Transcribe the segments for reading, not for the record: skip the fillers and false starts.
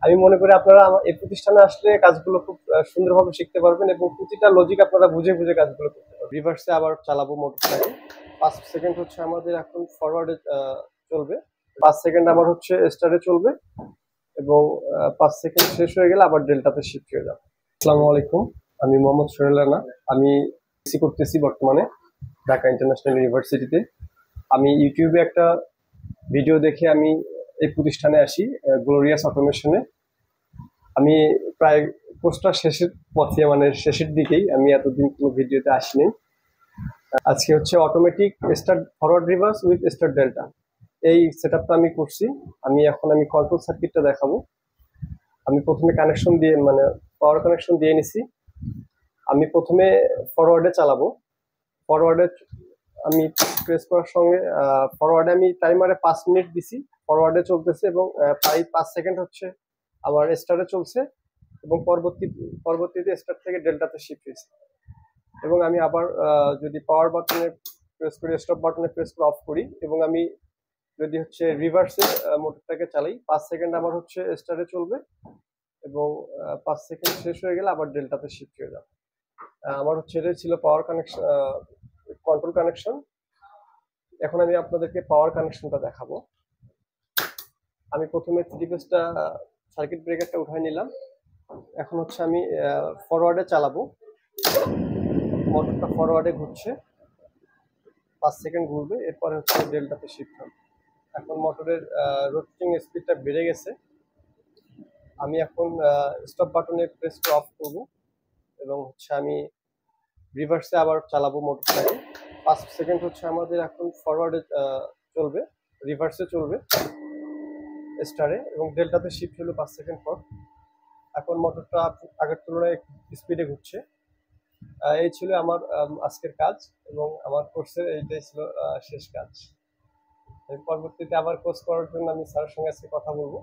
আমি মনে করি আপনারা এই প্রতিষ্ঠানে আসলে কাজগুলো খুব সুন্দরভাবে শিখতে পারবেন এবং প্রতিটা লজিক আপনারা বুঝে বুঝে কাজগুলো করতে পারবেন। রিভার্সে আবার চালাবো মোটরটাকে। 5 সেকেন্ড হচ্ছে আমাদের এখন ফরওয়ার্ডে চলবে, 5 সেকেন্ড আমার হচ্ছে স্টারে চলবে এবং 5 সেকেন্ড শেষ হয়ে গেলে আবার ডেল্টাতে শিফট হয়ে যাবে। আসসালামু আলাইকুম, আমি মোহাম্মদ সোহেল রানা। আমি এসি করতেছি বর্তমানে ঢাকা ইন্টারন্যাশনাল ইউনিভার্সিটিতে। আমি ইউটিউবে একটা ভিডিও দেখে আমি এই প্রতিষ্ঠানে আসি, গ্লোরিয়াস অটোমেশনে। আমি প্রায় কোর্সটা শেষের পথে, মানে শেষের দিকেই। আমি এতদিন কোনো ভিডিওতে আসিনি। আজকে হচ্ছে automatic start forward reverse with start delta, এই সেটআপটা আমি করছি। আমি কন্ট্রোল সার্কিটটা দেখাবো। আমি প্রথমে কানেকশন দিয়ে, মানে পাওয়ার কানেকশন দিয়ে নিছি। আমি প্রথমে ফরওয়ার্ডে চালাবো। ফরওয়ার্ডে আমি প্রেস করার সঙ্গে ফরওয়ার্ডে আমি টাইমারে 5 মিনিট দিছি, ফরওয়ার্ডে চলতেছে এবং প্রায় 5 সেকেন্ড হচ্ছে আবার স্টারে চলছে এবং পরবর্তীতে স্টার থেকে ডেল্টাতে শিফট হয়েছে। এবং আমি আবার যদি পাওয়ার বাটনে প্রেস করি, স্টপ বাটনে প্রেস করে অফ করি এবং আমি যদি হচ্ছে রিভার্সে মোটরটাকে চালাই, 5 সেকেন্ড আমার হচ্ছে স্টারে চলবে এবং 5 সেকেন্ড শেষ হয়ে গেলে আবার ডেল্টাতে শিফট হয়ে যাবে। আমার হচ্ছে এটাই ছিল পাওয়ার কানেকশন, কন্ট্রোল কানেকশন। এখন আমি আপনাদেরকে পাওয়ার কানেকশনটা দেখাবো। আমি প্রথমে 3 ফেজটা সার্কিট ব্রেকারটা উঠাই নিলাম। এখন হচ্ছে আমি ফরওয়ার্ডে চালাবো। মোটরটা ফরওয়ার্ডে ঘুরছে, 5 সেকেন্ড ঘুরবে, এরপরে হচ্ছে ডেল্টাতে শিফট হবে। এখন মোটরের রোটেটিং স্পিডটা বেড়ে গেছে। আমি এখন স্টপ বাটনে প্রেস করে অফ করব এবং হচ্ছে আমি রিভার্সে আবার চালাবো মোটরটাকে। 5 সেকেন্ড হচ্ছে আমাদের এখন ফরওয়ার্ডে চলবে, রিভার্সে চলবে স্টারে এবং ডেল্টাতে শিফট হলো 5 সেকেন্ড পর। এখন মোটরটা আগের তুলনায় স্পিডে ঘুরছে। এই ছিল আমার আজকের কাজ এবং আমার কোর্সের এইটাই ছিল শেষ কাজ। পরবর্তীতে আবার কোর্স করার জন্য আমি স্যারের সঙ্গে আজকে কথা বলবো।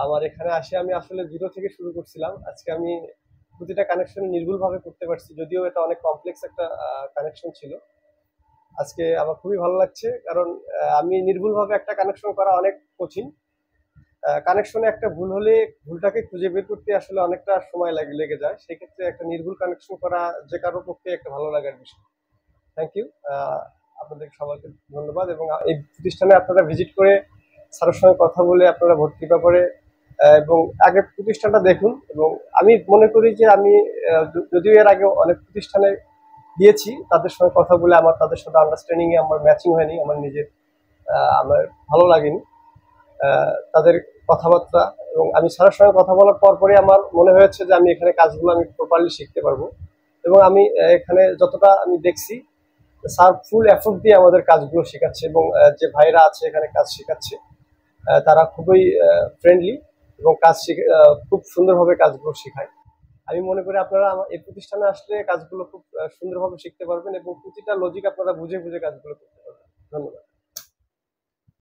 আমার এখানে আসে আমি আসলে জিরো থেকে শুরু করছিলাম। আজকে আমি প্রতিটা কানেকশন নির্ভুলভাবে করতে পারছি, যদিও এটা অনেক কমপ্লেক্স একটা কানেকশন ছিল। আজকে আমার খুবই ভালো লাগছে, কারণ আমি নির্ভুলভাবে একটা কানেকশন করা অনেক কঠিন। কানেকশনে একটা ভুল হলে ভুলটাকে খুঁজে বের করতে আসলে অনেকটা সময় লেগে যায়। সেক্ষেত্রে একটা নির্ভুল কানেকশন করা যে কারোর পক্ষে একটা ভালো লাগার বিষয়। থ্যাংক ইউ, আপনাদের সবাইকে ধন্যবাদ। এবং এই প্রতিষ্ঠানে আপনারা ভিজিট করে স্যারের সঙ্গে কথা বলে আপনারা ভর্তির ব্যাপারে এবং আগে প্রতিষ্ঠানটা দেখুন। এবং আমি মনে করি যে আমি যদিও এর আগে অনেক প্রতিষ্ঠানে গিয়েছি, তাদের সঙ্গে কথা বলে আমার তাদের সাথে আন্ডারস্ট্যান্ডিং এ আমার ম্যাচিং হয়নি, আমার নিজের আমার ভালো লাগেনি তাদের কথাবার্তা। এবং আমি স্যারের সঙ্গে কথা বলার পরপরই আমার মনে হয়েছে যে আমি এখানে কাজগুলো আমি প্রপারলি শিখতে পারবো। এবং আমি এখানে যতটা আমি দেখছি, স্যার ফুল এফোর্ট দিয়ে আমাদের কাজগুলো শেখাচ্ছে এবং যে ভাইরা আছে এখানে কাজ শেখাচ্ছে তারা খুবই ফ্রেন্ডলি এবং খুব সুন্দরভাবে কাজগুলো শেখায়। আমি মনে করি আপনারা এই প্রতিষ্ঠানে আসলে কাজগুলো খুব সুন্দরভাবে শিখতে পারবেন এবং প্রতিটা লজিক আপনারা বুঝে বুঝে কাজগুলো করতে পারবেন। ধন্যবাদ।